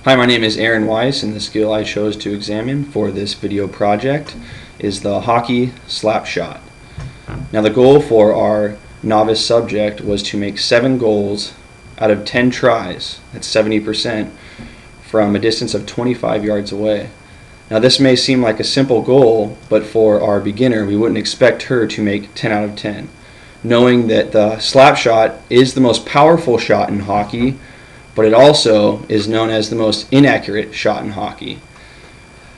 Hi, my name is Weis, and the skill I chose to examine for this video project is the hockey Slapshot. Now, the goal for our novice subject was to make 7 goals out of 10 tries, that's 70%, from a distance of 25 yards away. Now, this may seem like a simple goal, but for our beginner, we wouldn't expect her to make 10 out of 10. Knowing that the Slapshot is the most powerful shot in hockey, but it also is known as the most inaccurate shot in hockey.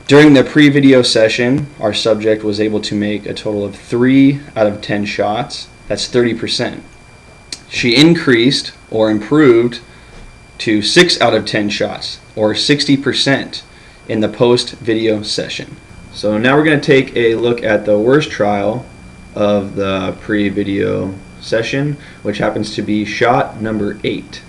During the pre-video session, our subject was able to make a total of 3 out of 10 shots. That's 30%. She increased or improved to 6 out of 10 shots, or 60%, in the post-video session. So now we're going to take a look at the worst trial of the pre-video session, which happens to be shot number 8.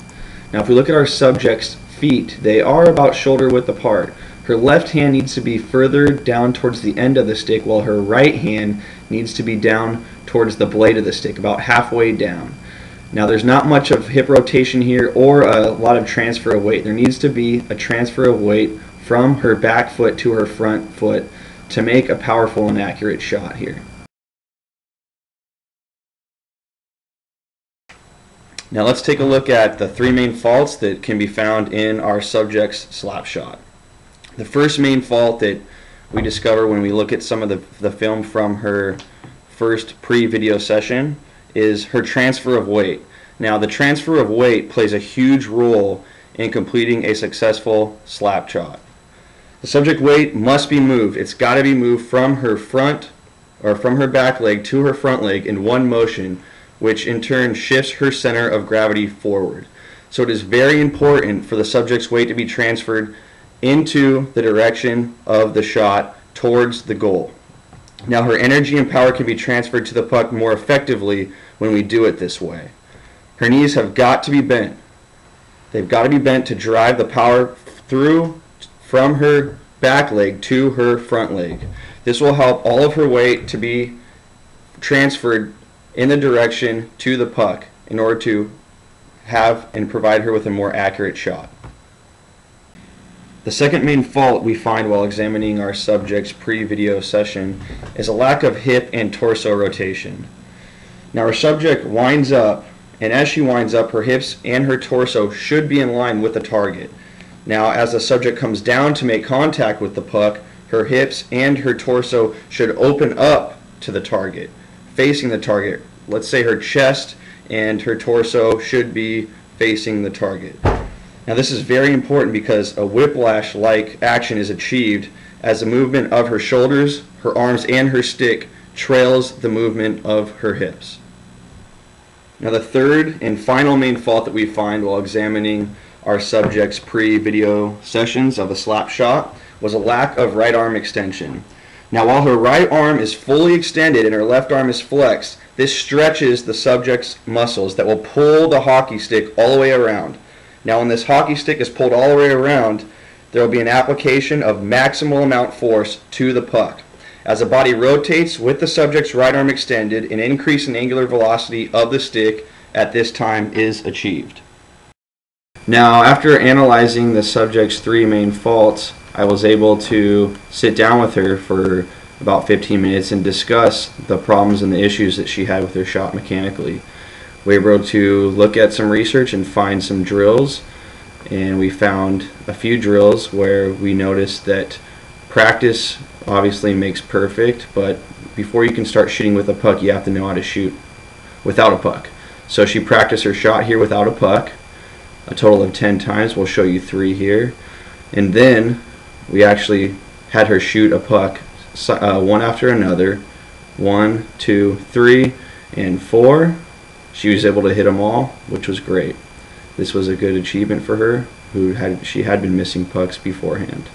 Now, if we look at our subject's feet, they are about shoulder width apart. Her left hand needs to be further down towards the end of the stick, while her right hand needs to be down towards the blade of the stick, about halfway down. Now, there's not much of hip rotation here or a lot of transfer of weight. There needs to be a transfer of weight from her back foot to her front foot to make a powerful and accurate shot here. Now let's take a look at the 3 main faults that can be found in our subject's Slapshot. The first main fault that we discover when we look at some of the film from her first pre-video session is her transfer of weight. Now, the transfer of weight plays a huge role in completing a successful Slapshot. The subject weight must be moved. It's got to be moved from her front or from her back leg to her front leg in one motion, which in turn shifts her center of gravity forward. So it is very important for the subject's weight to be transferred into the direction of the shot towards the goal. Now, her energy and power can be transferred to the puck more effectively when we do it this way. Her knees have got to be bent. They've got to be bent to drive the power through from her back leg to her front leg. This will help all of her weight to be transferred in the direction to the puck in order to have and provide her with a more accurate shot. The second main fault we find while examining our subject's pre-video session is a lack of hip and torso rotation. Now, our subject winds up, and as she winds up, her hips and her torso should be in line with the target. Now, as the subject comes down to make contact with the puck, her hips and her torso should open up to the target, facing the target. Let's say her chest and her torso should be facing the target. Now, this is very important because a whiplash-like action is achieved as the movement of her shoulders, her arms, and her stick trails the movement of her hips. Now, the third and final main fault that we find while examining our subject's pre-video sessions of the Slapshot was a lack of right arm extension. Now, while her right arm is fully extended and her left arm is flexed, this stretches the subject's muscles that will pull the hockey stick all the way around. Now, when this hockey stick is pulled all the way around, there will be an application of maximal amount force to the puck. As the body rotates with the subject's right arm extended, an increase in angular velocity of the stick at this time is achieved. Now, after analyzing the subject's 3 main faults, I was able to sit down with her for about 15 minutes and discuss the problems and the issues that she had with her shot mechanically. We were able to look at some research and find some drills, and we found a few drills where we noticed that practice obviously makes perfect, but before you can start shooting with a puck, you have to know how to shoot without a puck. So she practiced her shot here without a puck a total of 10 times. We'll show you 3 here. And then we actually had her shoot a puck one after another, 1, 2, 3, and 4. She was able to hit them all, which was great. This was a good achievement for her, she had been missing pucks beforehand.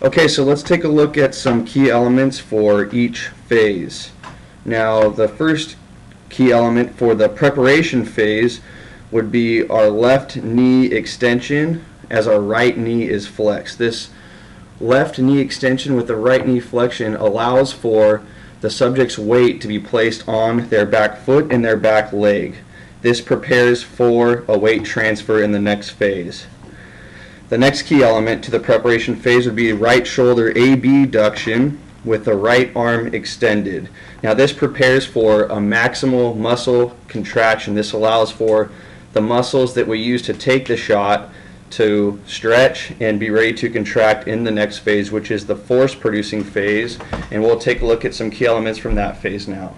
Okay, so let's take a look at some key elements for each phase. Now, the first key element for the preparation phase would be our left knee extension as our right knee is flexed. This left knee extension with the right knee flexion allows for the subject's weight to be placed on their back foot and their back leg. This prepares for a weight transfer in the next phase. The next key element to the preparation phase would be right shoulder abduction with the right arm extended. Now this prepares for a maximal muscle contraction. This allows for the muscles that we use to take the shot to stretch and be ready to contract in the next phase, which is the force producing phase, and we'll take a look at some key elements from that phase now.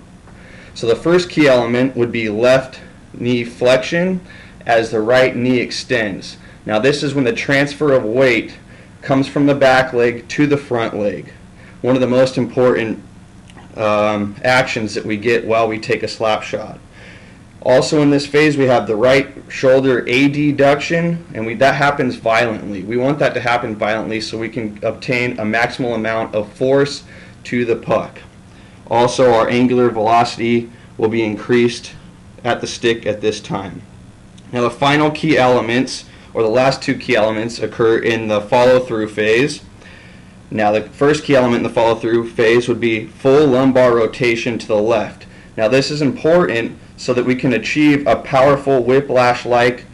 So the first key element would be left knee flexion as the right knee extends. Now this is when the transfer of weight comes from the back leg to the front leg. One of the most important actions that we get while we take a slap shot. Also in this phase we have the right shoulder adduction, and that happens violently. We want that to happen violently so we can obtain a maximal amount of force to the puck. Also our angular velocity will be increased at the stick at this time. Now the final key elements, or the last two key elements, occur in the follow-through phase. Now the first key element in the follow-through phase would be full lumbar rotation to the left. Now this is important so that we can achieve a powerful whiplash-like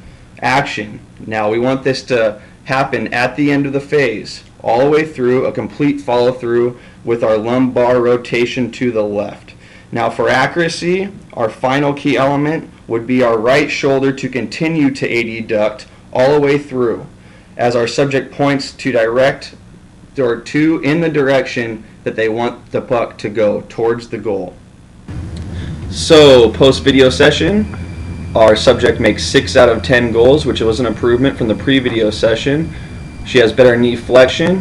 action. Now we want this to happen at the end of the phase, all the way through, a complete follow-through with our lumbar rotation to the left. Now for accuracy, our final key element would be our right shoulder to continue to adduct all the way through, as our subject points to direct or to in the direction that they want the puck to go, towards the goal. So post-video session, our subject makes 6 out of 10 goals, which was an improvement from the pre-video session. She has better knee flexion,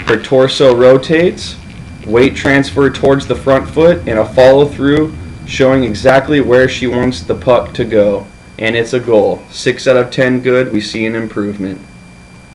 her torso rotates, weight transfer towards the front foot, and a follow-through showing exactly where she wants the puck to go. And it's a goal. 6 out of 10 good, we see an improvement.